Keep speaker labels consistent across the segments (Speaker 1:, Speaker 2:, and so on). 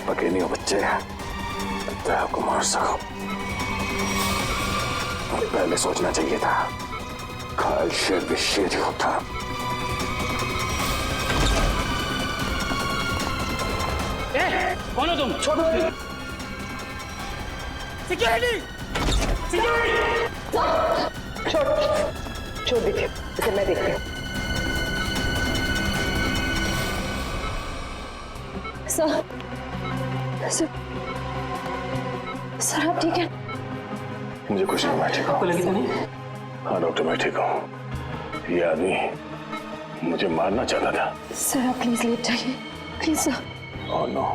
Speaker 1: पके नहीं हो बच्चे, दया को मार सको। पहले सोचना चाहिए था, घायल शेर भी शेर ही होता।
Speaker 2: कौन हो तुम? छोड़ो। सिक्योरिटी! सिक्योरिटी!
Speaker 3: छोड़ दीजिए, इसे मैं देखती हूँ।
Speaker 4: सर आप ठीक है?
Speaker 1: मुझे कुछ नहीं, मैं ठीक हूँ।
Speaker 2: आपको लगी तो नहीं?
Speaker 1: हाँ डॉक्टर, मैं ठीक हूँ। ये आदमी मुझे मारना चाहता था।
Speaker 4: सर आप प्लीज लेट जाइए, please sir.
Speaker 1: Oh no.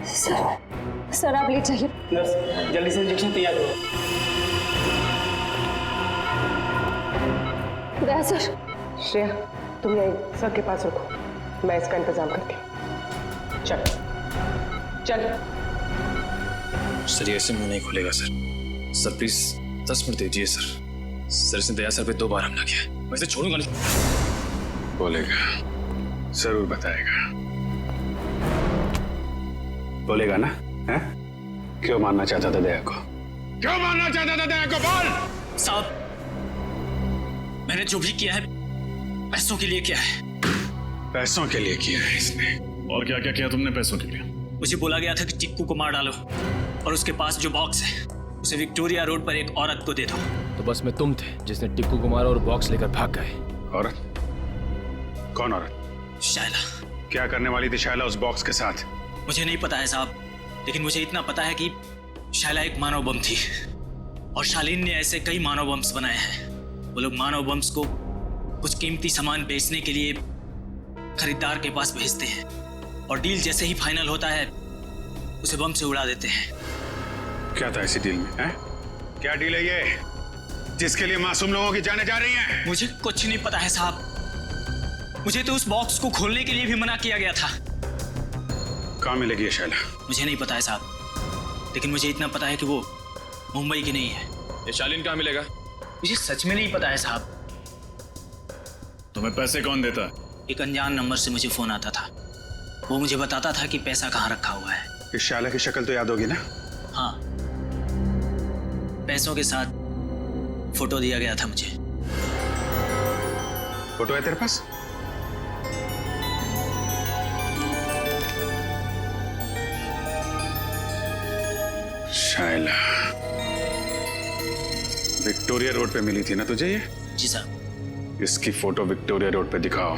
Speaker 4: Sir आप लेट जाइए।
Speaker 2: नर्स जल्दी से इंजेक्शन तैयार करो।
Speaker 4: दया सर।
Speaker 3: श्रेया, तुम यही सर के पास रुको, मैं इसका इंतजाम करती हूँ। चल चल।
Speaker 5: सर ये ऐसे मुंह नहीं खुलेगा सर। सर प्लीज 10 मिनट दीजिए सर। सर इसने दया सर पे 2 बार हमला किया, मैं इसे छोड़ूंगा नहीं।
Speaker 1: बोलेगा, जरूर बताएगा। बोलेगा ना? हैं? क्यों मारना चाहता था दया को? क्यों मारना चाहता था दया को? बोल।
Speaker 5: साहब, मैंने जो भी किया है पैसों के लिए किया है।
Speaker 1: पैसों के लिए किया है इसने।
Speaker 5: और क्या क्या किया तुमने पैसों के लिए? मुझे बोला गया था कि टिक्कू को मार डालो और उसके पास जो बॉक्स है उसे विक्टोरिया रोड पर एक औरत को दे दो।
Speaker 6: तो बस में तुम थे जिसने टिक्कू को मारा और बॉक्स लेकर भाग गए।
Speaker 1: औरत? कौन औरत?
Speaker 5: शायला।
Speaker 1: क्या करने वाली थी शायला उस बॉक्स के साथ?
Speaker 5: मुझे नहीं पता है साहब, लेकिन मुझे इतना पता है कि शायला एक मानव बम थी और शालीन ने ऐसे कई मानव बम्स बनाए हैं। वो लोग मानव बम्स को कुछ कीमती सामान बेचने के लिए खरीदार के पास भेजते हैं और डील जैसे ही फाइनल होता है उसे बम से उड़ा देते हैं।
Speaker 1: क्या था इसी डील में? हैं? क्या डील है ये जिसके लिए मासूम लोगों की जानें जा रही हैं?
Speaker 5: मुझे कुछ नहीं पता है साहब। मुझे तो उस बॉक्स को खोलने के लिए भी मना किया गया था।
Speaker 1: कहाँ मिलेगी ये शायला?
Speaker 5: मुझे नहीं पता है साहब, लेकिन मुझे इतना पता है कि वो मुंबई की नहीं है।
Speaker 6: ये शालीन कहाँ मिलेगा?
Speaker 5: मुझे सच में नहीं पता है साहब।
Speaker 6: तुम्हें पैसे कौन देता है?
Speaker 5: एक अनजान नंबर से मुझे फोन आता था, वो मुझे बताता था कि पैसा कहाँ रखा हुआ है।
Speaker 1: इस शायला की शक्ल तो याद होगी ना?
Speaker 5: हाँ, पैसों के साथ फोटो दिया गया था मुझे।
Speaker 1: फोटो है तेरे पास? शायला विक्टोरिया रोड पे मिली थी ना तुझे ये?
Speaker 5: जी साहब।
Speaker 1: इसकी फोटो विक्टोरिया रोड पे दिखाओ।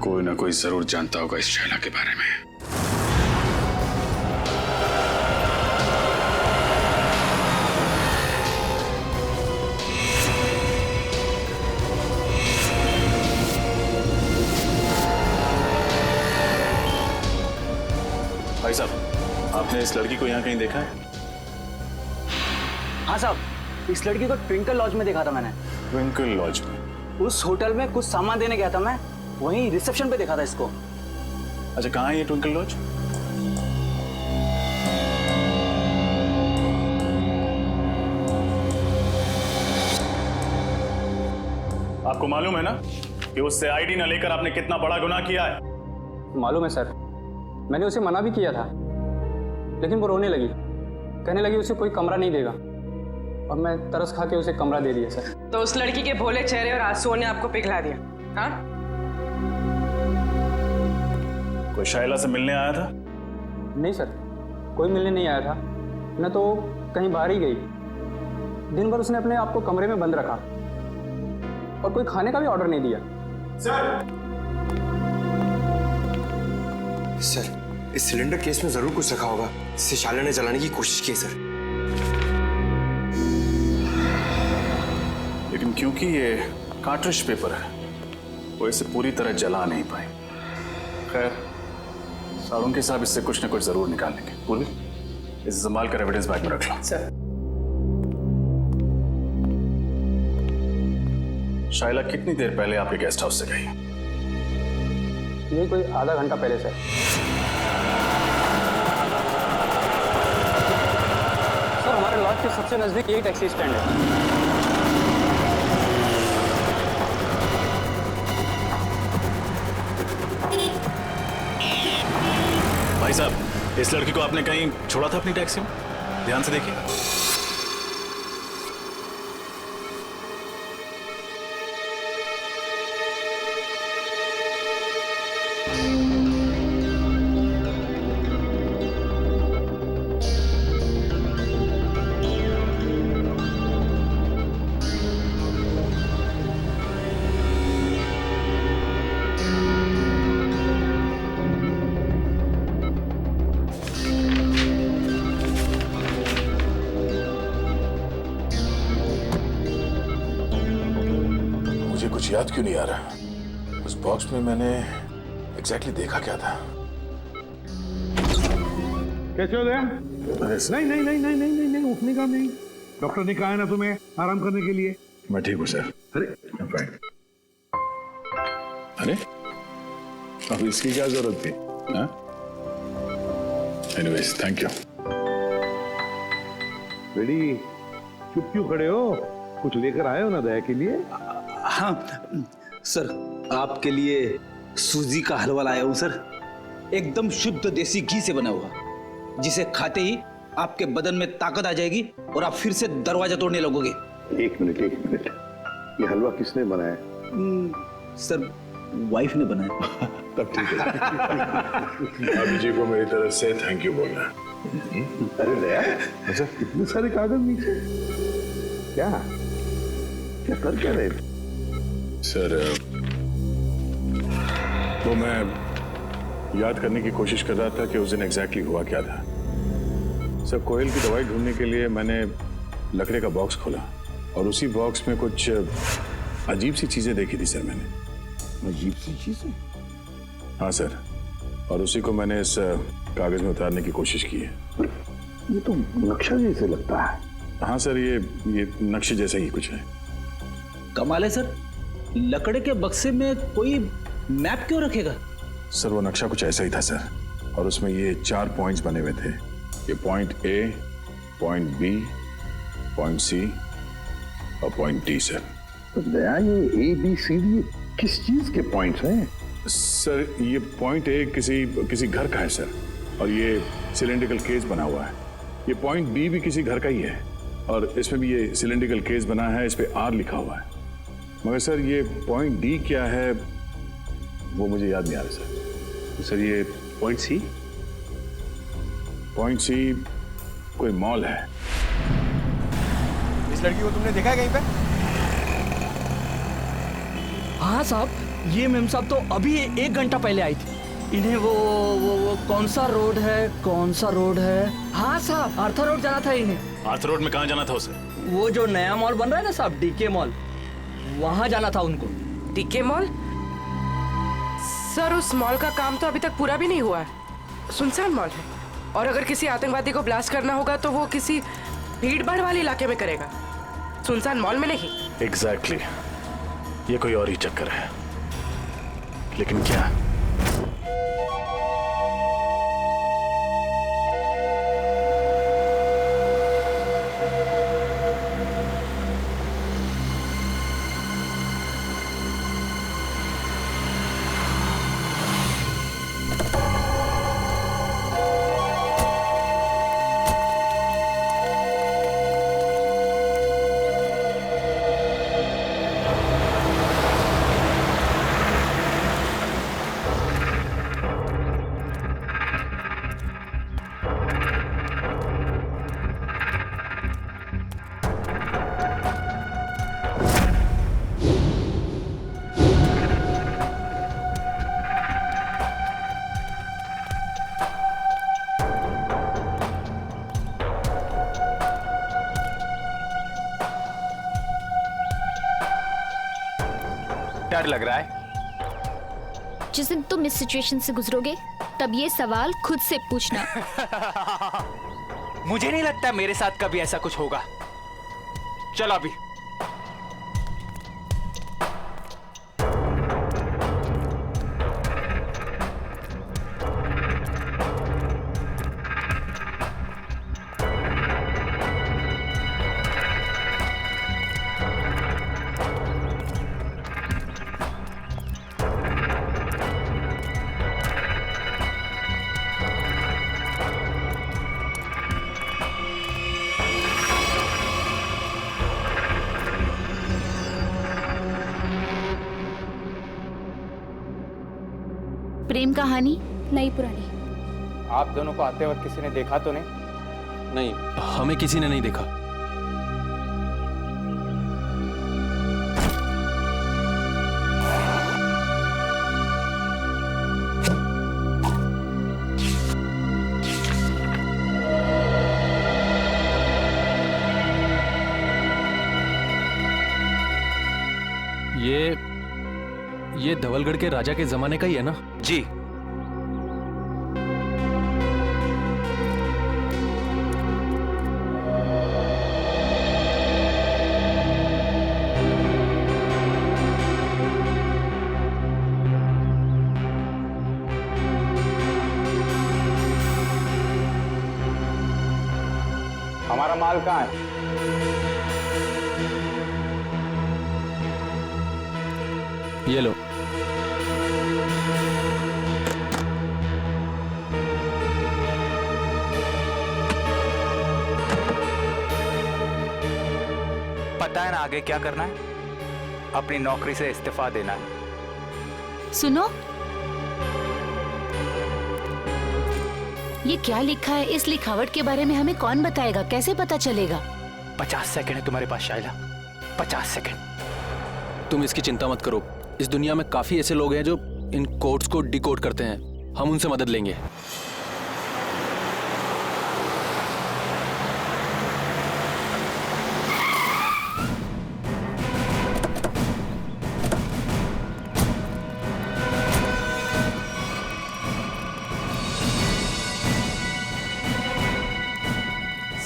Speaker 1: कोई ना कोई जरूर जानता होगा इस शायला के बारे में।
Speaker 6: भाई साहब, आपने इस लड़की को यहाँ कहीं देखा है?
Speaker 2: हाँ साहब, इस लड़की को ट्विंकल लॉज में देखा था मैंने।
Speaker 6: ट्विंकल लॉज में?
Speaker 2: उस होटल में कुछ सामान देने गया था मैं, वहीं रिसेप्शन पे देखा था इसको।
Speaker 6: अच्छा, कहाँ है ये ट्विंकल लॉज? आपको मालूम है ना कि उससे आईडी न लेकर आपने कितना बड़ा गुनाह किया है?
Speaker 7: मालूम है सर, मैंने उसे मना भी किया था, लेकिन वो रोने लगी, कहने लगी उसे कोई कमरा नहीं देगा, और मैं तरस खा के उसे कमरा दे दिया सर।
Speaker 3: तो उस लड़की के भोले चेहरे और आंसुओं ने आपको पिघला दिया? हाँ?
Speaker 6: कोई शायला से मिलने आया था?
Speaker 7: नहीं सर, कोई मिलने नहीं आया था, न तो कहीं बाहर ही गई। दिन भर उसने अपने आप को कमरे में बंद रखा और कोई खाने का भी ऑर्डर नहीं दिया।
Speaker 8: सर, इस सिलेंडर केस में जरूर कुछ रखा होगा जिसे शायला ने जलाने की कोशिश की सर।
Speaker 6: लेकिन क्योंकि ये कार्ट्रिज पेपर है, वो इसे पूरी तरह जला नहीं पाए। खैर, सारुंके साहब इससे कुछ न कुछ जरूर निकाल लेंगे। पूर्वी, इसे संभाल कर एविडेंस बैग में रख लो।
Speaker 3: सर।
Speaker 6: शायला कितनी देर पहले आपके गेस्ट हाउस से गई?
Speaker 7: यही कोई आधा घंटा पहले सर। सर, हमारे लॉज के सबसे नजदीक यही टैक्सी स्टैंड है।
Speaker 6: भाई साहब, इस लड़की को आपने कहीं छोड़ा था अपनी टैक्सी में? ध्यान से देखिए।
Speaker 9: मुझे कुछ याद क्यों नहीं आ रहा? उस बॉक्स में मैंने एग्जैक्टली देखा क्या था?
Speaker 10: कैसे हो गया? नहीं नहीं नहीं नहीं नहीं नहीं नहीं, उठने का नहीं। डॉक्टर ने कहा है ना तुम्हें आराम करने के लिए।
Speaker 9: मैं ठीक हूँ सर।
Speaker 10: अरे
Speaker 9: फाइन। अरे अब इसकी क्या जरूरत थी? Anyways thank you.
Speaker 10: बेटी चुप क्यों खड़े हो? कुछ लेकर आए हो ना दया के लिए?
Speaker 2: हाँ सर, आपके लिए सूजी का हलवा लाया हूँ सर, एकदम शुद्ध देसी घी से बना हुआ, जिसे खाते ही आपके बदन में ताकत आ जाएगी और आप फिर से दरवाजा तोड़ने लगोगे।
Speaker 10: एक मिनट, ये हलवा किसने बनाया?
Speaker 2: सर वाइफ ने बनाया।
Speaker 9: तब ठीक है। अभी जी को मेरी तरफ से थैंक यू बोलना।
Speaker 10: अरे दया, अच्छा इतने सारे कागज नीचे क्या क्या कर क्या रहे?
Speaker 9: सर वो मैं याद करने की कोशिश कर रहा था कि उस दिन एग्जैक्टली हुआ क्या था। सर कोयल की दवाई ढूंढने के लिए मैंने लकड़े का बॉक्स खोला और उसी बॉक्स में कुछ अजीब सी चीजें देखी थी सर मैंने।
Speaker 10: अजीब सी चीजें?
Speaker 9: हाँ सर, और उसी को मैंने इस कागज में उतारने की कोशिश की है।
Speaker 10: ये तो नक्शा जैसे लगता है।
Speaker 9: हाँ सर, ये नक्शे जैसा ही कुछ है।
Speaker 2: कमाल है सर, लकड़े के बक्से में कोई मैप क्यों रखेगा?
Speaker 9: सर वो नक्शा कुछ ऐसा ही था सर, और उसमें ये 4 पॉइंट्स बने हुए थे। ये point A, point B, point C और पॉइंट डी सर।
Speaker 10: तो दया ये ए बी सी डी किस चीज के पॉइंट्स हैं?
Speaker 9: सर ये पॉइंट ए किसी घर का है सर, और ये सिलेंड्रिकल केस बना हुआ है। ये पॉइंट बी भी किसी घर का ही है, और इसमें भी ये सिलेंड्रिकल केस बना है, इस पे आर लिखा हुआ है। मगर सर ये पॉइंट डी क्या है वो मुझे याद नहीं आ रहा सर।
Speaker 1: सर ये पॉइंट सी?
Speaker 9: पॉइंट सी कोई मॉल है।
Speaker 8: इस लड़की को तुमने देखा है कहीं पे?
Speaker 11: हाँ साहब, ये मेम साहब तो अभी 1 घंटा पहले आई थी। इन्हें वो कौन सा रोड है? हाँ साहब, आर्थर रोड जाना था इन्हें।
Speaker 6: आर्थर रोड में कहाँ जाना था उसे?
Speaker 11: वो जो नया मॉल बन रहा है ना साहब, डीके मॉल, वहाँ जाना था उनको।
Speaker 3: DK mall? सर उस मॉल का काम तो अभी तक पूरा भी नहीं हुआ है, सुनसान मॉल है, और अगर किसी आतंकवादी को ब्लास्ट करना होगा तो वो किसी भीड़ भाड़ वाले इलाके में करेगा, सुनसान मॉल में नहीं।
Speaker 6: एग्जैक्टली, ये कोई और ही चक्कर है। लेकिन क्या?
Speaker 8: डर लग रहा है?
Speaker 4: जिस दिन तुम इस सिचुएशन से गुजरोगे तब ये सवाल खुद से पूछना।
Speaker 8: मुझे नहीं लगता मेरे साथ कभी ऐसा कुछ होगा। चलो अभी।
Speaker 4: सेम कहानी?
Speaker 12: नहीं पुरानी।
Speaker 7: आप दोनों को आते वक्त किसी ने देखा तो नहीं?
Speaker 13: नहीं, हमें किसी ने नहीं देखा। ये धवलगढ़ के राजा के जमाने का ही है ना?
Speaker 2: जी।
Speaker 7: हमारा माल कहाँ है?
Speaker 13: ये लो।
Speaker 2: पता है ना आगे क्या करना है? अपनी नौकरी से इस्तीफा देना है।
Speaker 4: सुनो, ये क्या लिखा है? इस लिखावट के बारे में हमें कौन बताएगा? कैसे पता चलेगा?
Speaker 2: 50 सेकंड है तुम्हारे पास शाइला, 50 सेकंड।
Speaker 13: तुम इसकी चिंता मत करो। इस दुनिया में काफी ऐसे लोग हैं जो इन कोड्स को डिकोड करते हैं। हम उनसे मदद लेंगे।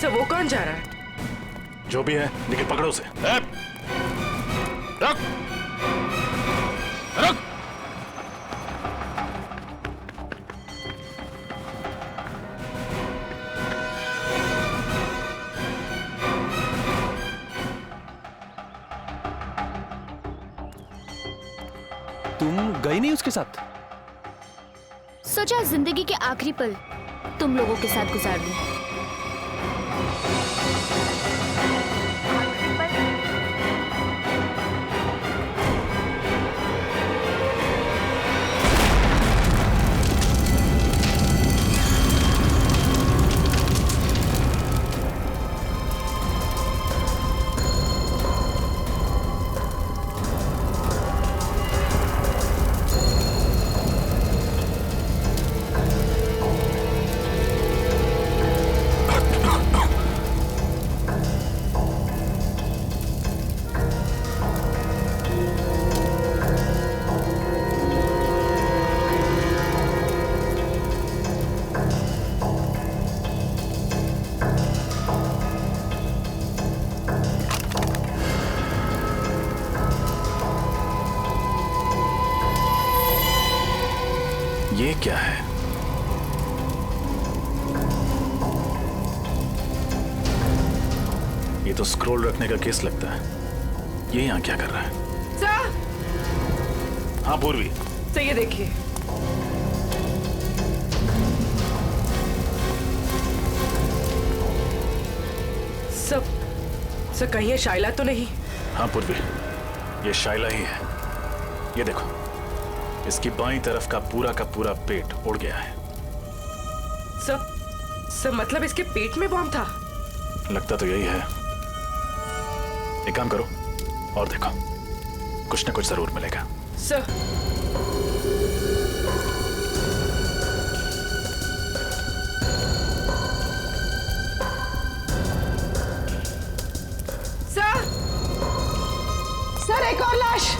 Speaker 3: सर वो कौन जा रहा है?
Speaker 9: जो भी है लेकिन पकड़ो उसे। रख रख।
Speaker 13: तुम गई नहीं उसके साथ?
Speaker 4: सोचा जिंदगी के आखिरी पल तुम लोगों के साथ गुजार दूं।
Speaker 6: ये क्या है? ये तो स्क्रॉल रखने का केस लगता है। ये यहाँ क्या कर रहा है?
Speaker 3: सर!
Speaker 6: हाँ पूर्वी।
Speaker 3: सर ये देखिए। सर कहीं ये शाइला तो नहीं?
Speaker 6: हाँ पूर्वी, ये शाइला ही है। ये देखो, इसकी बाईं तरफ का पूरा पेट उड़ गया है।
Speaker 3: सर मतलब इसके पेट में बॉम्ब था?
Speaker 6: लगता तो यही है। एक काम करो और देखो, कुछ ना कुछ जरूर मिलेगा।
Speaker 3: सर सर एक और लाश।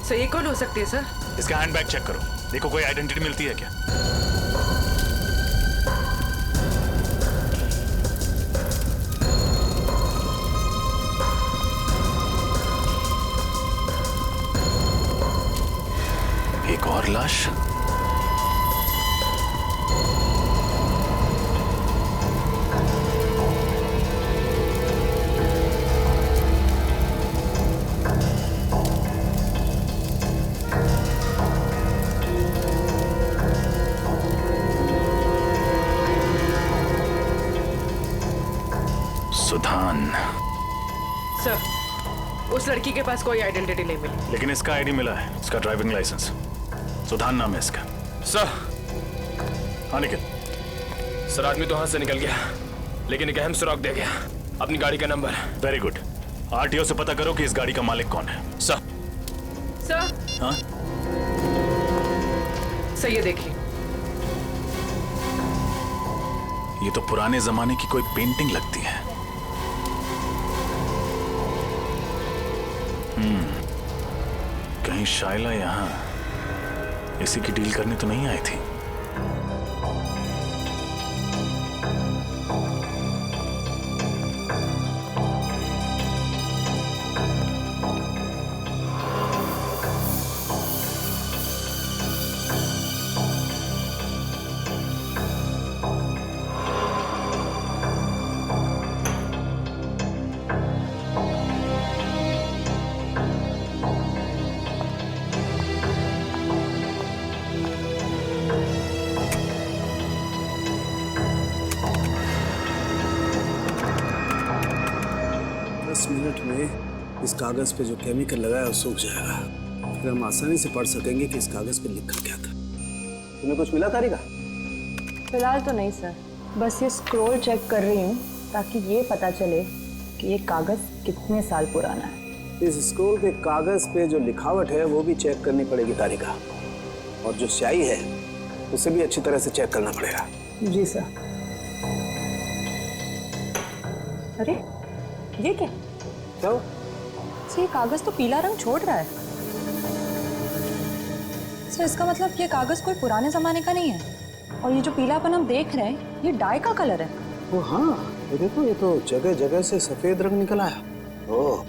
Speaker 3: सर ये कौन हो सकती है सर?
Speaker 6: इसका हैंडबैग चेक करो, देखो कोई आइडेंटिटी मिलती है क्या। एक और लाश। सुधान।
Speaker 3: सर, उस लड़की के पास कोई आइडेंटिटी नहीं मिली।
Speaker 6: लेकिन इसका आईडी मिला है, इसका ड्राइविंग लाइसेंस। सुधान नाम है इसका।
Speaker 12: सर।
Speaker 6: हाँ निखिल।
Speaker 12: सर, आदमी तो हाथ से निकल गया, लेकिन एक अहम सुराग दे गया, अपनी गाड़ी का नंबर।
Speaker 6: Very good. आरटीओ से पता करो कि इस गाड़ी का मालिक कौन है।
Speaker 12: सर।
Speaker 3: सर।
Speaker 6: हाँ?
Speaker 3: सर, ये देखिए।
Speaker 6: ये तो पुराने जमाने की कोई पेंटिंग लगती है। कहीं शाइला यहाँ इसी की डील करने तो नहीं आई थी।
Speaker 14: मिनट में इस कागज पे जो केमिकल लगा है वो सूख जाएगा। फिर हम आसानी से पढ़ सकेंगे कि इस कागज पे लिखा क्या था। तुम्हें कुछ मिला तारिका?
Speaker 15: फिलहाल तो नहीं सर, बस ये स्क्रॉल चेक कर रही हूँ ताकि ये पता चले कि ये कागज कितने साल पुराना है।
Speaker 14: इस स्क्रॉल के कागज पे जो लिखावट है वो भी चेक करनी पड़ेगी तारिका, और जो स्याही है उसे भी अच्छी तरह से चेक करना पड़ेगा।
Speaker 15: जी सर। अरे ये क्या?
Speaker 14: तो
Speaker 15: ये कागज तो पीला रंग छोड़ रहा है। सर, इसका मतलब ये कागज कोई पुराने जमाने का नहीं है, और ये जो पीलापन हम देख रहे हैं ये डाई का कलर है।
Speaker 14: वो हाँ, ये देखो, ये तो जगह जगह से सफेद रंग निकल आया। ओह,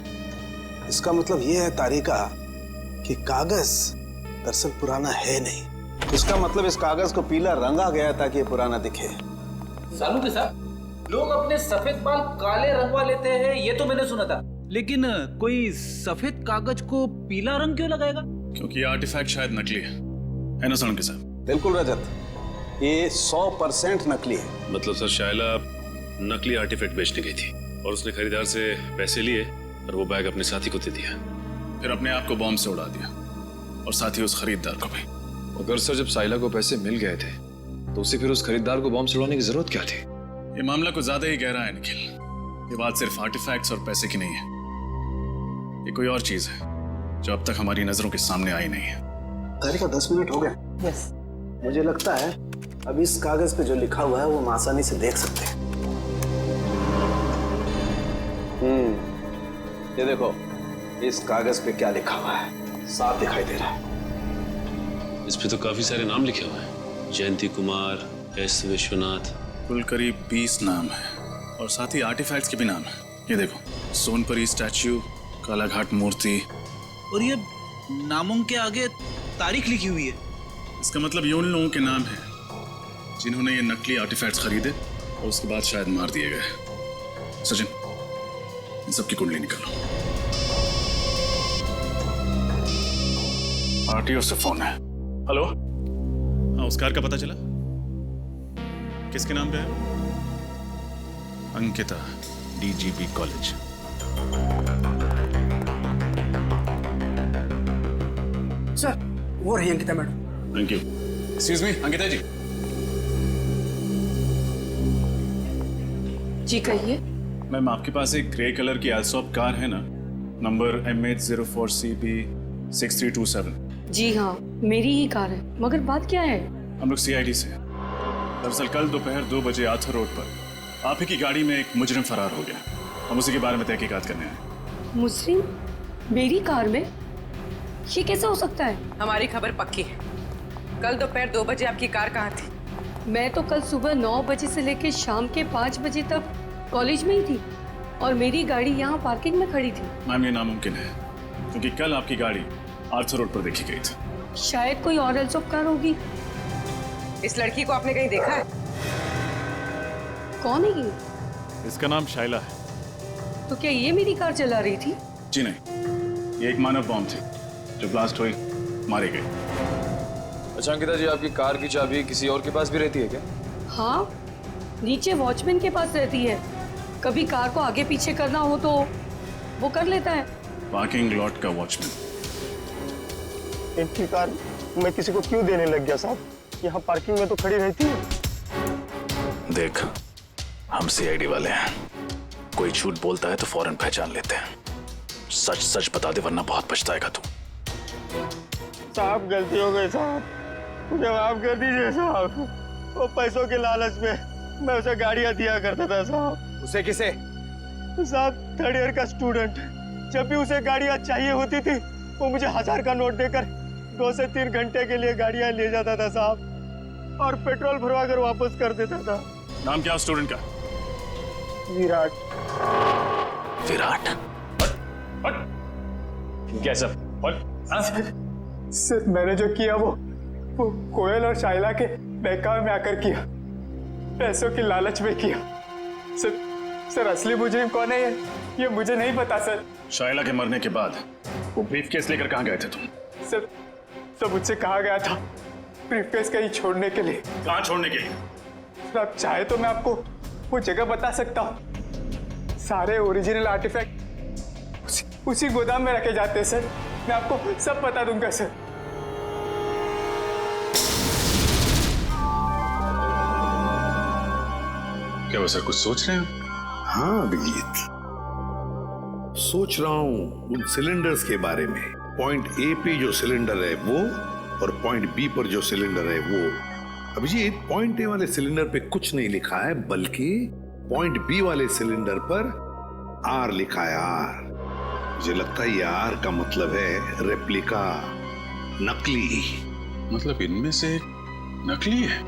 Speaker 14: इसका मतलब ये है तारिका कि कागज दरअसल पुराना है नहीं। इसका मतलब इस कागज को पीला रंगा गया ताकि ये पुराना दिखे।
Speaker 2: सालू के साथ लोग अपने सफेद बाल काले रंगवा लेते हैं, ये तो मैंने सुना था, लेकिन कोई सफेद कागज को पीला रंग क्यों लगाएगा?
Speaker 6: क्योंकि ये आर्टिफैक्ट शायद नकली है ना सालू के साथ?
Speaker 14: बिल्कुल रजत, ये 100% नकली है।
Speaker 1: मतलब सर, शाइला नकली आर्टिफैक्ट बेचने गई थी और उसने खरीदार से पैसे लिए और वो बैग अपने साथी को दे दिया,
Speaker 6: फिर अपने आप को बॉम्ब से उड़ा दिया और साथ ही उस खरीदार को भी।
Speaker 16: अगर सर जब साइला को पैसे मिल गए थे तो उसे फिर उस खरीदार को बॉम्ब से उड़ाने की जरूरत क्या थी?
Speaker 6: ये मामला कुछ ज्यादा ही गहरा है निखिल। ये बात सिर्फ आर्टिफैक्ट्स और पैसे की नहीं है, ये कोई और चीज है जो अब तक हमारी नजरों के सामने आई नहीं है।
Speaker 14: तारिका 10 मिनट हो गए।
Speaker 15: यस।
Speaker 14: मुझे लगता है अब इस कागज पे जो लिखा हुआ है वो हम आसानी से देख सकते हैं। ये देखो, इस कागज पे क्या लिखा हुआ है, साफ दिखाई दे रहा है।
Speaker 1: इस पे तो काफी सारे नाम लिखे हुए हैं, जयंती कुमार, एस विश्वनाथ।
Speaker 6: कुल करीब 20 नाम है और साथ ही आर्टिफैक्ट्स के भी नाम है। ये देखो, सोनपरी स्टैच्यू, कालाघाट मूर्ति,
Speaker 2: और ये नामों के आगे तारीख लिखी हुई है।
Speaker 6: इसका मतलब ये उन लोगों के नाम हैं जिन्होंने ये नकली आर्टिफैक्ट्स खरीदे और उसके बाद शायद मार दिए गए। सचिन, इन सबकी कुंडली निकालो। आरटीओ से फोन है। हेलो, हाँ, उस कार का पता चला? किसके नाम पे है? Ankita, DGP college.
Speaker 7: सर, वो रही Ankita madam.
Speaker 6: Thank you. Excuse me, Ankita ji.
Speaker 3: जी कहिए।
Speaker 6: मैम, आपके पास एक ग्रे कलर की एल्सॉप कार है ना, नंबर MH04CB6327?
Speaker 17: जी हाँ, मेरी ही कार है, मगर बात क्या है?
Speaker 6: हम लोग CID से हैं। दरअसल कल दोपहर 2 बजे आर्थर रोड पर आप ही की गाड़ी में एक मुजरिम फरार हो गया। हम उसी के बारे में तहकीकात करने आए।
Speaker 17: मुजरिम मेरी कार में? ये कैसे हो सकता है?
Speaker 3: हमारी खबर पक्की है। कल दोपहर 2 बजे आपकी कार कहाँ थी?
Speaker 17: मैं तो कल सुबह 9 बजे से लेकर शाम के 5 बजे तक कॉलेज में ही थी और मेरी गाड़ी यहाँ पार्किंग में खड़ी थी।
Speaker 6: मैम, ये नामुमकिन है क्योंकि कल आपकी गाड़ी आर्थर रोड पर देखी गई थी।
Speaker 17: शायद कोई और एल्सॉप कार होगी।
Speaker 3: इस लड़की को आपने कहीं देखा है?
Speaker 17: कौन है ये?
Speaker 6: इसका नाम शाइला है।
Speaker 17: तो क्या ये मेरी कार चला रही थी?
Speaker 6: जी नहीं, ये एक मानव बॉम्ब थी जो ब्लास्ट हुई, मारी गई।
Speaker 16: अच्छा अंकिता जी, आपकी कार की चाबी किसी और के पास भी रहती है क्या?
Speaker 17: हाँ, नीचे वॉचमैन के पास रहती है। कभी कार को आगे पीछे करना हो तो वो कर लेता है।
Speaker 6: पार्किंग लॉट का वॉचमैन।
Speaker 18: इनकी कार मैं किसी को क्यों देने लग गया साहब? यहाँ पार्किंग में तो खड़ी रहती है।
Speaker 6: देख, हम सीआईडी वाले हैं, कोई झूठ बोलता है तो फौरन पहचान लेते हैं। सच सच बता दे वरना बहुत पछताएगा तू।
Speaker 18: साहब गलती हो गई साहब, मुझे माफ कर दीजिए साहब। वो पैसों के लालच में मैं उसे गाड़ियां दिया करता था साहब।
Speaker 2: उसे किसे?
Speaker 18: साहब 3rd ईयर का स्टूडेंट। जब भी उसे गाड़ियां चाहिए होती थी वो मुझे 1000 का नोट देकर 2 से 3 घंटे के लिए गाड़ियां ले जाता था साहब, और पेट्रोल भरवा कर वापस कर देता था।
Speaker 6: नाम क्या स्टूडेंट का?
Speaker 18: विराट।
Speaker 6: विराट? कैसा?
Speaker 18: सर मैंने जो किया वो कोयल और शाइला के बहकावे में आकर किया, पैसों की लालच में किया। सर असली मुजरिम कौन है ये मुझे नहीं पता सर।
Speaker 6: शाइला के मरने के बाद वो ब्रीफकेस लेकर कहाँ गए थे तुम?
Speaker 18: सर तो मुझसे कहा गया था ब्रीफकेस कहीं छोड़ने के लिए।
Speaker 6: कहाँ छोड़ने के लिए?
Speaker 18: सर आप चाहे तो मैं आपको वो जगह बता सकता हूँ। सारे ओरिजिनल आर्टिफैक्ट उसी गोदाम में रखे जाते हैं सर। मैं आपको सब बता दूंगा सर।
Speaker 9: क्या वैसा कुछ सोच रहे हैं?
Speaker 10: हाँ अभिजीत, सोच रहा हूं उन सिलेंडर्स के बारे में। पॉइंट ए पे जो सिलेंडर है वो, और पॉइंट बी पर जो सिलेंडर है वो। अभिजीत, पॉइंट ए वाले सिलेंडर पे कुछ नहीं लिखा है, बल्कि पॉइंट बी वाले सिलेंडर पर आर लिखा है। आर, मुझे लगता है ये आर का मतलब है रेप्लिका, नकली।
Speaker 9: मतलब इनमें से नकली है?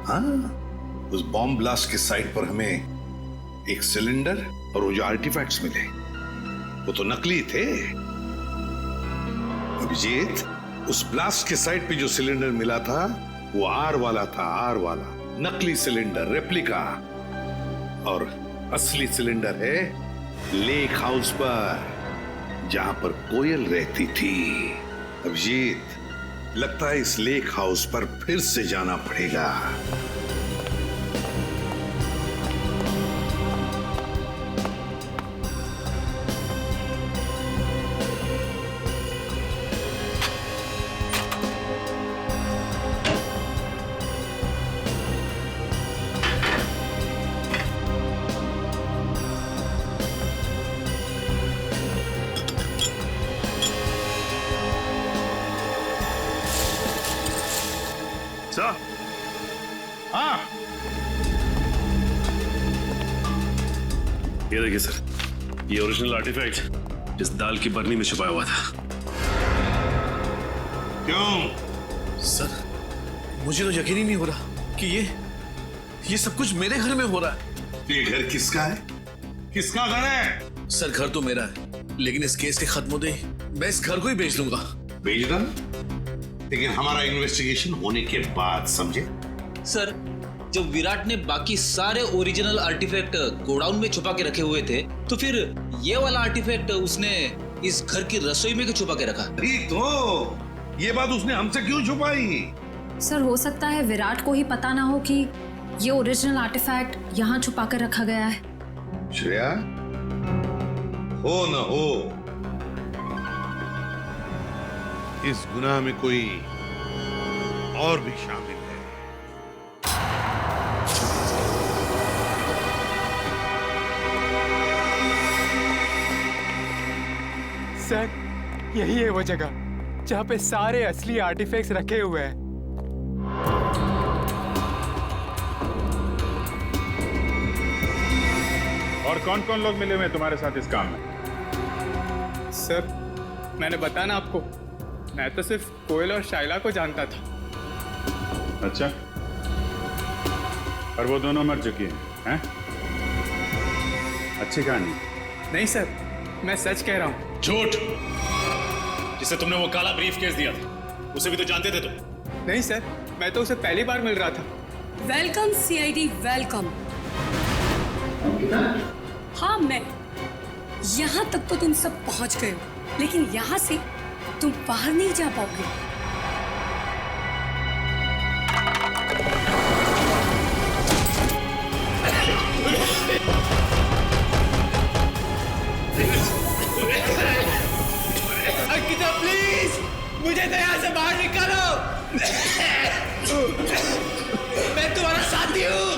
Speaker 10: हाँ, उस बॉम्ब ब्लास्ट के साइट पर हमें एक सिलेंडर और वो जो आर्टिफैक्ट्स मिले वो तो नकली थे। अभिजीत, उस ब्लास्ट के साइट पे जो सिलेंडर मिला था वो आर वाला था, आर वाला नकली सिलेंडर, रेप्लिका। और असली सिलेंडर है लेक हाउस पर, जहां पर कोयल रहती थी। अभिजीत, लगता है इस लेक हाउस पर फिर से जाना पड़ेगा।
Speaker 9: सर, हाँ,
Speaker 1: ये देखिए सर, ये ओरिजिनल आर्टिफैक्ट जिस दाल की बरनी में छुपाया हुआ था।
Speaker 10: क्यों?
Speaker 8: सर, मुझे तो यकीन ही नहीं हो रहा कि ये सब कुछ मेरे घर में हो रहा है।
Speaker 10: ये घर किसका है? किसका घर है?
Speaker 8: सर घर तो मेरा है, लेकिन इस केस के खत्म होते ही मैं इस घर को ही बेच दूंगा।
Speaker 10: बेच दो, लेकिन हमारा इन्वेस्टिगेशन होने के बाद, समझे?
Speaker 2: सर, जब विराट ने बाकी सारे ओरिजिनल आर्टिफैक्ट गोडाउन में छुपा के रखे हुए थे, तो फिर ये वाला आर्टिफैक्ट उसने इस घर की रसोई में क्यों छुपा के रखा?
Speaker 10: ठीक तो, ये बात उसने हमसे क्यों छुपाई?
Speaker 19: सर हो सकता है विराट को ही पता ना हो कि ये ओरिजिनल आर्टिफैक्ट यहाँ छुपा कर रखा गया है।
Speaker 10: श्रेया, हो न हो, इस गुनाह में कोई और भी शामिल है।
Speaker 18: सर यही है वो जगह जहाँ पे सारे असली आर्टिफैक्ट्स रखे हुए हैं।
Speaker 9: और कौन कौन लोग मिले हुए तुम्हारे साथ इस काम में?
Speaker 7: सर मैंने बताया ना आपको, मैं तो सिर्फ कोयल और शाइला को जानता था।
Speaker 9: अच्छा, और वो दोनों मर चुकी हैं? अच्छी कहानी।
Speaker 7: नहीं सर, मैं सच कह रहा हूँ।
Speaker 6: झूठ! जिसे तुमने वो काला ब्रीफकेस दिया था, उसे भी तो जानते थे तुम?
Speaker 7: नहीं सर, मैं तो उसे पहली बार मिल रहा था।
Speaker 17: Welcome CID, welcome. हाँ मैं, यहाँ तक तो तुम सब पहुँच गए हो, लेकिन यहाँ से तुम बाहर नहीं जा पाओगे।
Speaker 18: अंकिता प्लीज मुझे तो यहाँ से बाहर निकालो। मैं तुम्हारा साथी हूँ,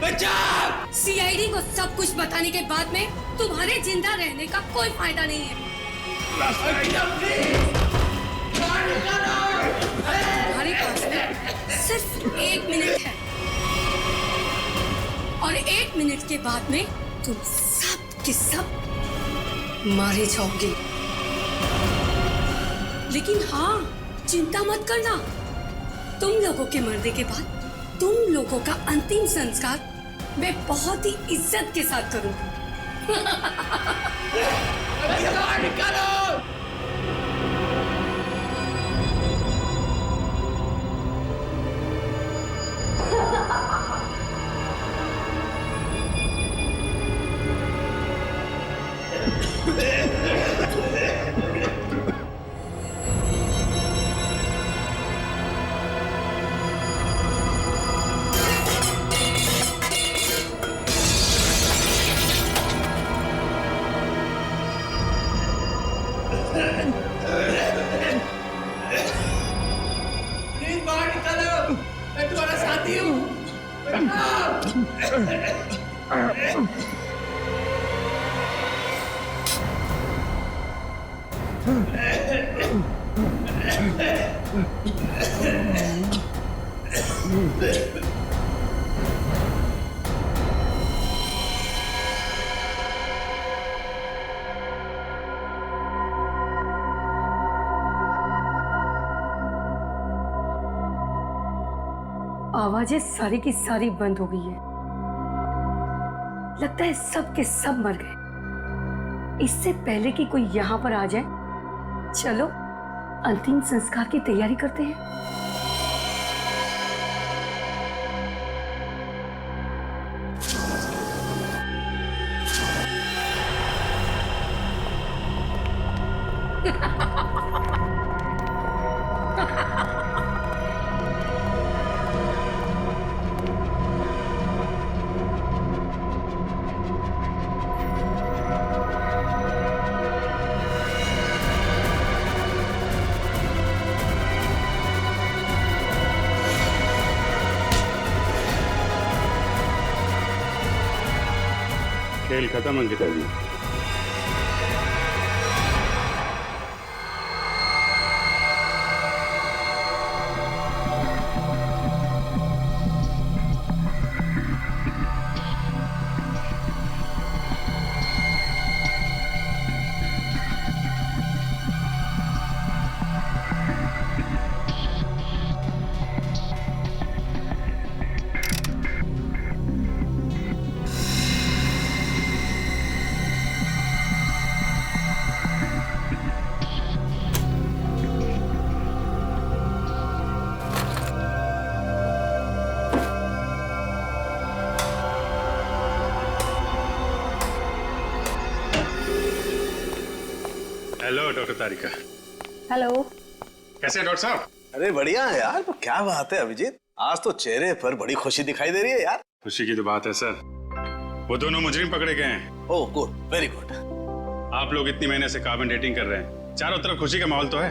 Speaker 18: बचाओ।
Speaker 17: सीआईडी को सब कुछ बताने के बाद में तुम्हारे जिंदा रहने का कोई फायदा नहीं है।
Speaker 18: अंकिता प्लीज बाहर निकालो।
Speaker 17: तुम्हारे पास में सिर्फ 1 मिनट है और 1 मिनट के बाद में तुम सब के सब मारे जाओगे। लेकिन हाँ, चिंता मत करना, तुम लोगों के मरने के बाद तुम लोगों का अंतिम संस्कार मैं बहुत ही इज्जत के साथ करूंगी।
Speaker 18: निकालो। प्लीज बाहर निकालो, मैं तुम्हारा साथी हूँ।
Speaker 17: आवाजें सारी की सारी बंद हो गई है। लगता है सब के सब मर गए। इससे पहले कि कोई यहाँ पर आ जाए, चलो अंतिम संस्कार की तैयारी करते हैं।
Speaker 1: खेल खत्म अंकिता जी। हेलो डॉक्टर तारिका।
Speaker 15: हेलो।
Speaker 1: कैसे हैं डॉक्टर साहब?
Speaker 14: अरे बढ़िया है यार। तो क्या बात है अभिजीत, आज तो चेहरे पर बड़ी खुशी दिखाई दे रही है यार।
Speaker 1: खुशी की तो बात है सर, वो दोनों मुजरिम पकड़े गए हैं।
Speaker 14: Oh good, very good.
Speaker 1: आप लोग इतनी महीने से कार्बन डेटिंग कर रहे हैं, चारों तरफ खुशी का माहौल तो है।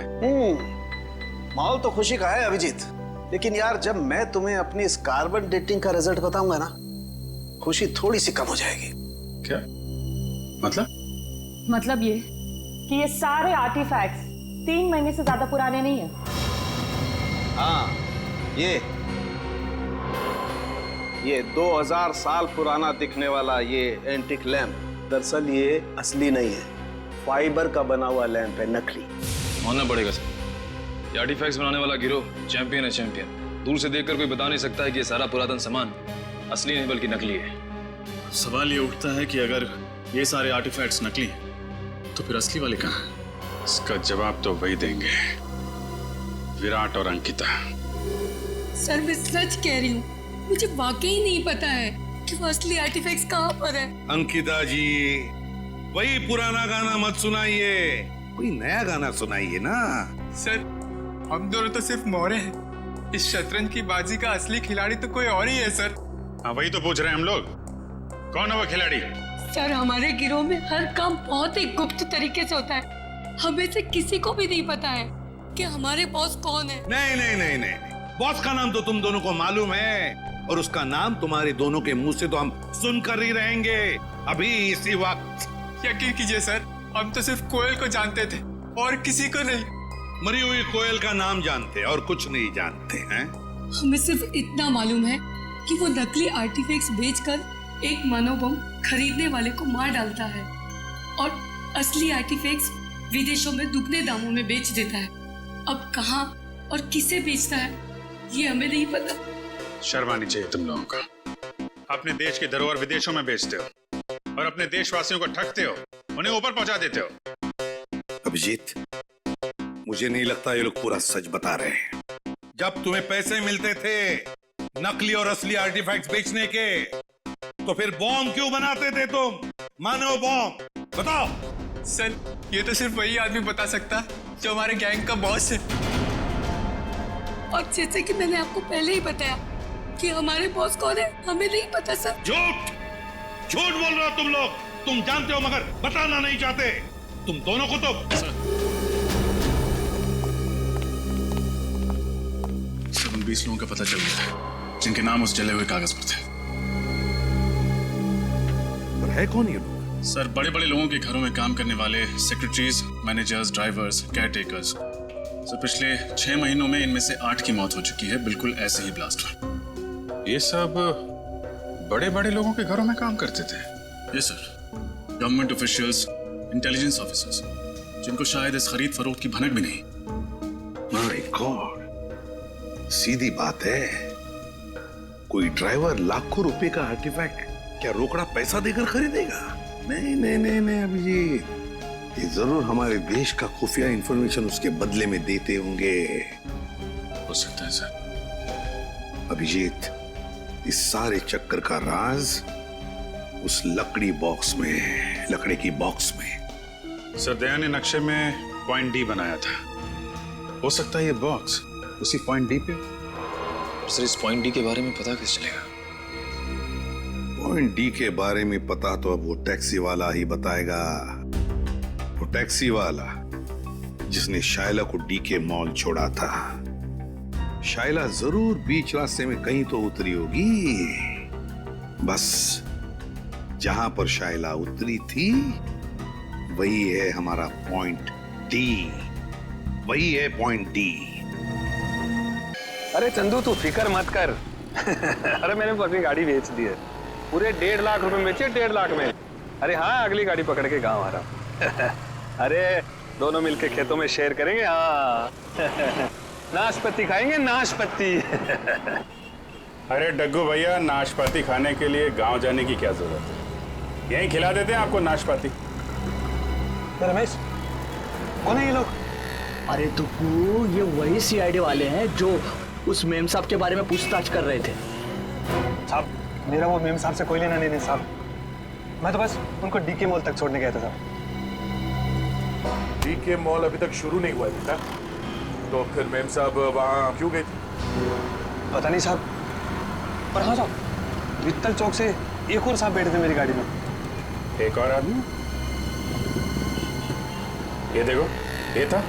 Speaker 14: माहौल तो खुशी का है अभिजीत, लेकिन यार जब मैं तुम्हें अपनी इस कार्बन डेटिंग का रिजल्ट बताऊंगा ना, खुशी थोड़ी सी कम हो जाएगी।
Speaker 1: क्या
Speaker 15: मतलब ये कि ये सारे आर्टिफैक्ट्स 3 महीने से ज्यादा पुराने नहीं है।
Speaker 14: हाँ, ये 2000 साल पुराना दिखने वाला ये एंटिक लैंप दरअसल ये असली नहीं है, फाइबर का बना हुआ लैंप है, नकली।
Speaker 16: मानना पड़ेगा सर, ये आर्टिफैक्ट्स बनाने वाला गिरोह चैंपियन है, चैंपियन। दूर से देखकर कोई बता नहीं सकता है कि ये सारा पुरातन सामान असली नहीं बल्कि नकली है।
Speaker 6: सवाल ये उठता है कि अगर ये सारे आर्टिफैक्ट्स नकली हैं तो फिर असली वाले कहाँ हैं?
Speaker 1: इसका जवाब तो वही देंगे, विराट और अंकिता।
Speaker 17: सर मैं सच कह रही हूँ, मुझे वाकई नहीं पता है कि वो असली आर्टिफैक्ट्स कहाँ पर है।
Speaker 10: अंकिता जी, वही पुराना गाना मत सुनाइए, कोई नया गाना सुनाइए ना।
Speaker 20: सर हम दोनों तो सिर्फ मोहरे हैं, इस शतरंज की बाजी का असली खिलाड़ी तो कोई और ही है सर।
Speaker 1: हाँ वही तो पूछ रहे हैं हम लोग, कौन है वो खिलाड़ी?
Speaker 17: सर हमारे गिरोह में हर काम बहुत ही गुप्त तरीके से होता है। हमें से किसी को भी नहीं पता है कि हमारे बॉस कौन है।
Speaker 10: नहीं नहीं नहीं नहीं, बॉस का नाम तो तुम दोनों को मालूम है और उसका नाम तुम्हारे दोनों के मुंह से तो हम सुनकर ही रहेंगे अभी इसी वक्त।
Speaker 20: यकीन कीजिए सर, हम तो सिर्फ कोयल को जानते थे और किसी को नहीं।
Speaker 10: मरी हुई कोयल का नाम जानते और कुछ नहीं जानते हैं।
Speaker 17: हमें सिर्फ इतना मालूम है कि वो नकली आर्टिफैक्ट्स बेचकर एक मानव बम खरीदने वाले को मार डालता है और असली आर्टिफैक्ट्स विदेशों में दुगने दामों में बेच देता है। अब कहाँ और किसे बेचता है ये हमें नहीं पता।
Speaker 1: शर्म आनी चाहिए तुम लोगों का। अपने देश की धरोहर विदेशों में बेचते हो और अपने देशवासियों को ठगते हो, उन्हें ऊपर पहुंचा देते हो।
Speaker 10: अभिजीत, मुझे नहीं लगता ये लोग पूरा सच बता रहे हैं। जब तुम्हें पैसे मिलते थे नकली और असली आर्टिफैक्ट्स बेचने के, तो फिर बॉम्ब क्यों बनाते थे तुम? मानव बॉम्ब, बताओ।
Speaker 20: सर ये तो सिर्फ वही आदमी बता सकता जो हमारे गैंग का बॉस है।
Speaker 17: और जैसे कि मैंने आपको पहले ही बताया कि हमारे बॉस कौन है हमें नहीं पता सर।
Speaker 10: झूठ झूठ बोल रहे हो तुम लोग। तुम जानते हो मगर बताना नहीं चाहते। तुम दोनों को तो
Speaker 6: सिर्फ 20 लोगों का पता चल गया है जिनके नाम उस जले हुए कागज पर थे।
Speaker 10: पर है कौन ये लोग?
Speaker 6: सर बड़े बड़े लोगों के घरों में काम करने वाले secretaries, managers, drivers, caretakers. Sir पिछले 6 महीनों में इनमें से 8 की मौत हो चुकी है, बिल्कुल ऐसे ही ब्लास्ट हुआ।
Speaker 1: ये सब बड़े बड़े लोगों के घरों में काम करते थे?
Speaker 6: Yes sir, government officials, intelligence officers, जिनको शायद इस खरीद फरोख्त की भनक भी नहीं।
Speaker 10: माय गॉड, सीधी बात है। कोई ड्राइवर लाखों रुपए का आर्टिफैक्ट क्या रोकड़ा पैसा देकर खरीदेगा? नहीं नहीं नहीं नहीं अभिजीत, ये जरूर हमारे देश का खुफिया इंफॉर्मेशन उसके बदले में देते होंगे।
Speaker 6: हो सकता है सर।
Speaker 10: अभिजीत, इस सारे चक्कर का राज उस लकड़ी बॉक्स में है, लकड़ी की बॉक्स में।
Speaker 1: सर दया ने नक्शे में पॉइंट डी बनाया था। हो सकता है ये बॉक्स उसी पॉइंट डी पे।
Speaker 16: सर इस पॉइंट डी के बारे में पता कैसे चलेगा?
Speaker 10: पॉइंट डी के बारे में पता तो अब वो टैक्सी वाला ही बताएगा। वो टैक्सी वाला जिसने शायला को डी के मॉल छोड़ा था। शायला जरूर बीच रास्ते में कहीं तो उतरी होगी। बस जहां पर शायला उतरी थी वही है हमारा पॉइंट डी। वही है पॉइंट डी।
Speaker 14: अरे चंदू तू फिकर मत कर। अरे मैंने अपनी गाड़ी बेच दी है, पूरे 1.5 लाख रुपए में बेचे, 1.5 लाख में। अरे हाँ, अगली गाड़ी पकड़ के गांव आ रहा। अरे दोनों मिलके खेतों में शेयर करेंगे। हाँ नाशपाती खाएंगे, नाशपाती।
Speaker 1: अरे डग्गू भैया, नाशपाती खाने के लिए गांव जाने की क्या जरूरत है? यहीं खिला देते हैं आपको नाशपाती।
Speaker 14: रमेश, कौन है ये लोग?
Speaker 11: अरे तो ये वही सीआईडी वाले हैं जो उस मेम साहब के बारे में पूछताछ कर रहे थे।
Speaker 14: साहब, मेरा वो मेम साहब से कोई लेना नहीं साहब। मैं तो बस उनको डीके मॉल तक छोड़ने गया था साहब।
Speaker 9: डीके मॉल अभी तक शुरू नहीं हुआ है बेटा, तो फिर मेम साहब वहाँ क्यों गए थे?
Speaker 14: पता नहीं साहब, पर हाँ साहब, वित्तल चौक से एक और साहब बैठे थे मेरी गाड़ी में।
Speaker 1: एक और आदमी? ये देखो, ये था।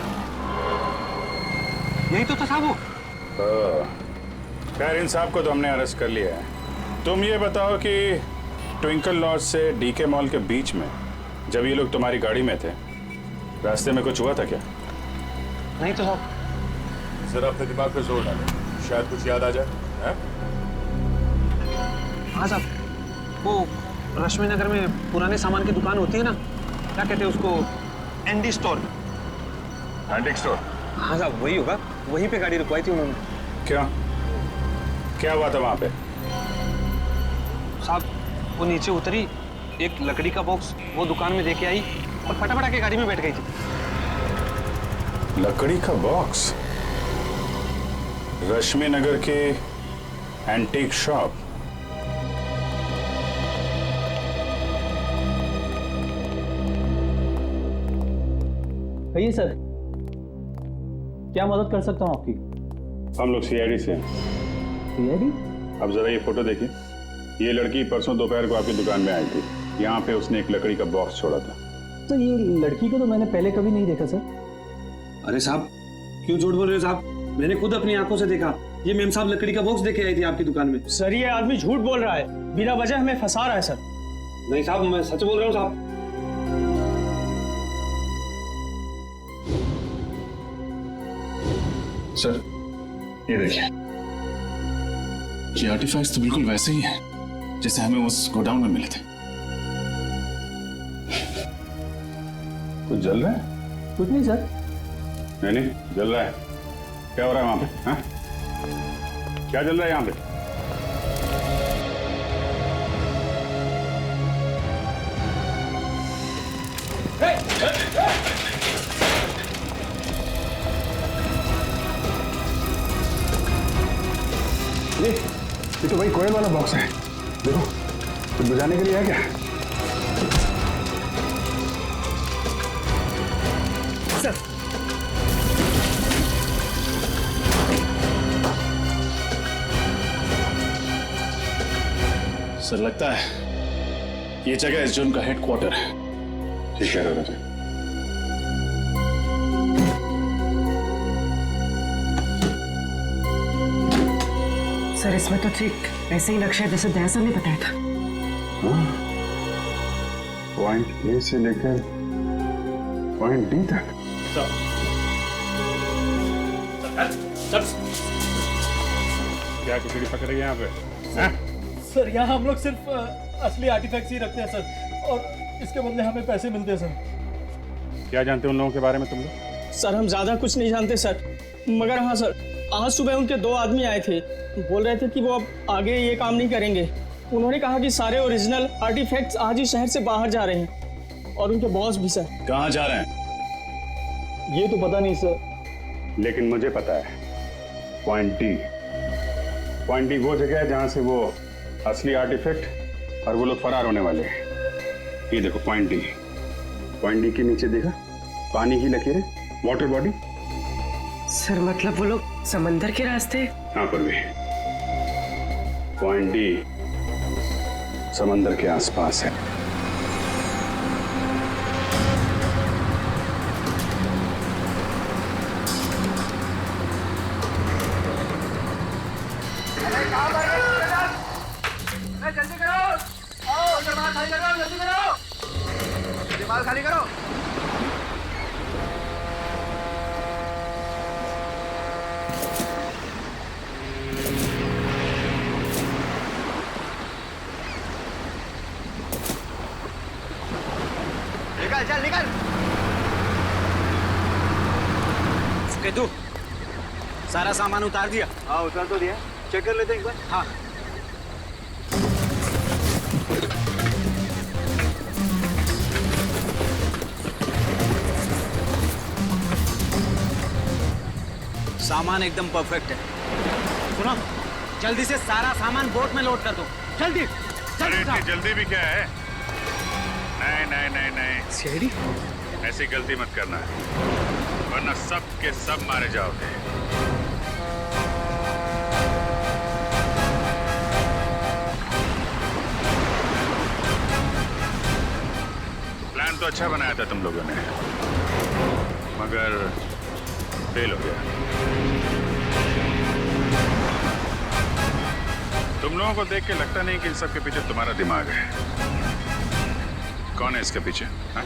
Speaker 14: यही तो था साहब वो।
Speaker 1: खैर इन साहब को तो हमने अरेस्ट कर लिया है। तुम ये बताओ कि ट्विंकल लॉज से डीके मॉल के बीच में जब ये लोग तुम्हारी गाड़ी में थे, रास्ते में कुछ हुआ था क्या?
Speaker 14: नहीं तो साहब।
Speaker 9: जरा अपने दिमाग पे जोर डालो, शायद कुछ याद आ जाए।
Speaker 14: हाँ साहब, वो रश्मि नगर में पुराने सामान की दुकान होती है ना, क्या कहते हैं उसको, एंडी स्टोर।
Speaker 9: Antique store?
Speaker 14: हाँ साहब वही होगा, वहीं पे गाड़ी रुकवाई थी उन्होंने।
Speaker 1: क्या क्या हुआ था वहां पे?
Speaker 14: साहब वो नीचे उतरी, एक लकड़ी का बॉक्स वो दुकान में देके आई और फटाफट आके गाड़ी में बैठ गई थी।
Speaker 1: लकड़ी का बॉक्स? रश्मि नगर के एंटीक शॉप?
Speaker 7: कहिए सर, क्या मदद कर सकता हूँ आपकी?
Speaker 1: हम लोग सीआईडी से हैं।
Speaker 7: सीआईडी?
Speaker 1: अब जरा ये फोटो देखिए। ये लड़की परसों दोपहर को आपकी दुकान में आई थी। यहाँ पे उसने एक लकड़ी का बॉक्स छोड़ा था।
Speaker 7: तो ये लड़की को तो मैंने पहले कभी नहीं देखा सर।
Speaker 18: अरे साहब क्यों झूठ बोल रहे हो साहब? मैंने खुद अपनी आंखों से देखा। ये मेम साहब लकड़ी का बॉक्स देके आई थी आपकी दुकान में।
Speaker 7: सर ये आदमी झूठ बोल रहा है, बिना वजह हमें फंसा रहा है सर।
Speaker 18: नहीं साहब मैं सच बोल रहा हूँ साहब।
Speaker 6: सर ये देखिए, ये आर्टिफैक्ट्स तो बिल्कुल वैसे ही हैं जैसे हमें उस गोडाउन में मिले थे।
Speaker 1: कुछ जल रहा है?
Speaker 7: कुछ नहीं सर।
Speaker 1: नहीं जल रहा है। क्या हो रहा है वहां पे? हाँ? क्या जल रहा है यहाँ पे?
Speaker 9: ये तो भाई कोयल वाला बॉक्स है। देखो कुछ बुझाने के लिए है क्या?
Speaker 18: सर
Speaker 6: सर लगता है ये जगह इस जोन का हेडक्वार्टर है।
Speaker 1: ठीक है राजा।
Speaker 3: सर इसमें तो ठीक ऐसे ही नक्शा है जैसे दयासर ने बताया था।
Speaker 1: पॉइंट ए से लेकर पॉइंट डी तक। क्या खिचड़ी पक रही है यहाँ पे? हाँ?
Speaker 18: सर यहाँ हम लोग सिर्फ असली आर्टिफैक्ट्स ही रखते हैं सर, और इसके बदले हमें पैसे मिलते हैं सर।
Speaker 1: क्या जानते हो उन लोगों के बारे में तुम लोग?
Speaker 18: सर हम ज्यादा कुछ नहीं जानते सर, मगर हाँ सर आज सुबह उनके 2 आदमी आए थे, बोल रहे थे कि वो अब आगे ये काम नहीं करेंगे। उन्होंने कहा कि सारे ओरिजिनल आर्टिफैक्ट्स आज ही शहर से बाहर जा रहे हैं, और उनके बॉस भी सर।
Speaker 6: कहाँ जा रहे हैं?
Speaker 18: ये तो पता नहीं सर।
Speaker 1: लेकिन मुझे पता है पॉइंट डी। पॉइंट डी वो जगह है जहां से वो असली आर्टिफैक्ट और वो लोग फरार होने वाले हैं। ये देखो पॉइंट डी। पॉइंट डी के नीचे देखा पानी की लकीरें, वाटर बॉडी।
Speaker 3: सर मतलब वो लोग समंदर के रास्ते?
Speaker 1: हाँ पर भी पॉइंट डी समंदर के आसपास है।
Speaker 18: जल्दी करो, आओ सामान खाली करो, जल्दी करो, जल्दी माल खाली करो। निकल चल निकल।
Speaker 2: तू सारा सामान उतार दिया?
Speaker 18: हाँ उतार तो दिया, चेक कर लेते हैं एक बार।
Speaker 2: हाँ सामान एकदम परफेक्ट है। सुनो जल्दी से सारा सामान बोट में लोड कर दो, जल्दी।
Speaker 1: इतनी जल्दी भी क्या है? नहीं नहीं नहीं नहीं
Speaker 18: सीढ़ी
Speaker 1: ऐसी गलती मत करना, वरना सब के सब मारे जाओगे। प्लान तो अच्छा बनाया था तुम लोगों ने, मगर फेल हो गया। तुम लोगों को देख के लगता नहीं कि इन सब के पीछे तुम्हारा दिमाग है। कौन है इसके पीछे? हा?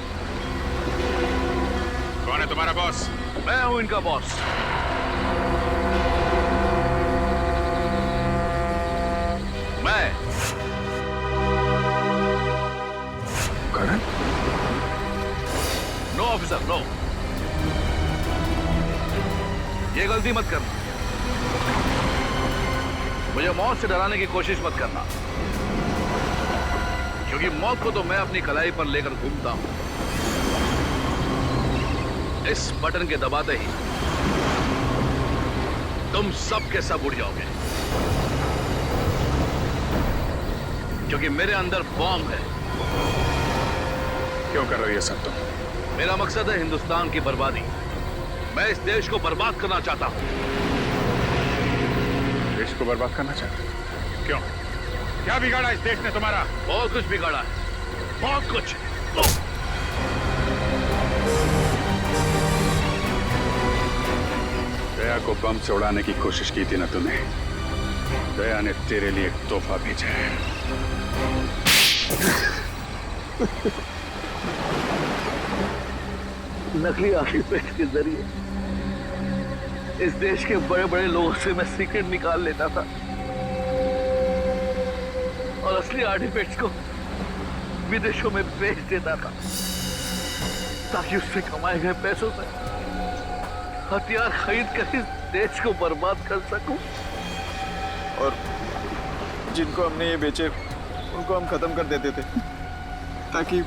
Speaker 1: कौन है तुम्हारा बॉस?
Speaker 10: मैं हूं इनका बॉस। मैं
Speaker 9: करण?
Speaker 10: नो ऑफिसर नो, ये गलती मत करना। मुझे मौत से डराने की कोशिश मत करना, क्योंकि मौत को तो मैं अपनी कलाई पर लेकर घूमता हूं। इस बटन के दबाते ही तुम सब के सब उड़ जाओगे, क्योंकि मेरे अंदर बॉम्ब है।
Speaker 1: क्यों कर रहे हो ये सब तुम?
Speaker 10: मेरा मकसद है हिंदुस्तान की बर्बादी। मैं इस देश को बर्बाद करना चाहता हूं।
Speaker 1: देश को बर्बाद करना चाहते हो? क्यों? क्या बिगाड़ा इस देश ने तुम्हारा?
Speaker 10: बहुत कुछ बिगाड़ा है। बहुत कुछ।
Speaker 1: दया को बम से उड़ाने की कोशिश की थी ना तूने? दया ने तेरे लिए एक तोहफा भेजा है।
Speaker 11: नकली आर्टिफैक्ट के जरिए इस देश के बड़े बड़े लोगों से मैं सीक्रेट निकाल लेता था और असली आर्टिफैक्ट्स को विदेशों में बेच देता था ताकि उससे कमाए गए पैसों से हथियार खरीद कर इस देश को बर्बाद कर सकूं।
Speaker 18: और जिनको हमने ये बेचे उनको हम खत्म कर देते थे ताकि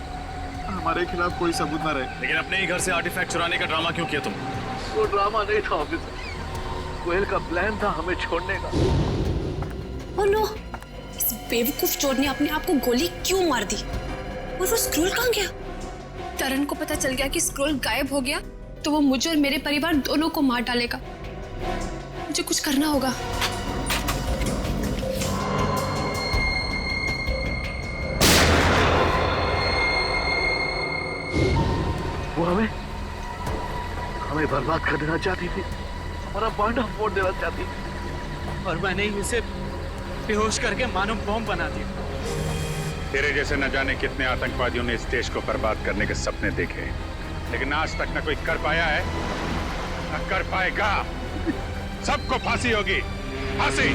Speaker 18: हमारे खिलाफ कोई सबूत ना रहे।
Speaker 6: लेकिन अपने ही घर से आर्टिफैक्ट चुराने का ड्रामा क्यों किया तुम?
Speaker 11: वो ड्रामा नहीं था ऑफिसर, कोयल का प्लान था हमें छोड़ने का।
Speaker 17: ओह नो, इस बेवकूफ चोर ने अपने आप को गोली क्यों मार दी? और वो स्क्रोल कहाँ गया? तरन को पता चल गया कि स्क्रोल गायब हो गया तो वो मुझे और मेरे परिवार दोनों को मार डालेगा। मुझे कुछ करना होगा।
Speaker 11: वो हमें बर्बाद कर देना चाहती थी, हमारा बांधा फोड़ देना चाहती थी
Speaker 2: और मैंने ही उसे बेहोश करके मानव बॉम्ब बना दिया।
Speaker 1: तेरे जैसे न जाने कितने आतंकवादियों ने इस देश को बर्बाद करने के सपने देखे, लेकिन आज तक न कोई कर पाया है न कर पाएगा। सबको फांसी होगी, फांसी।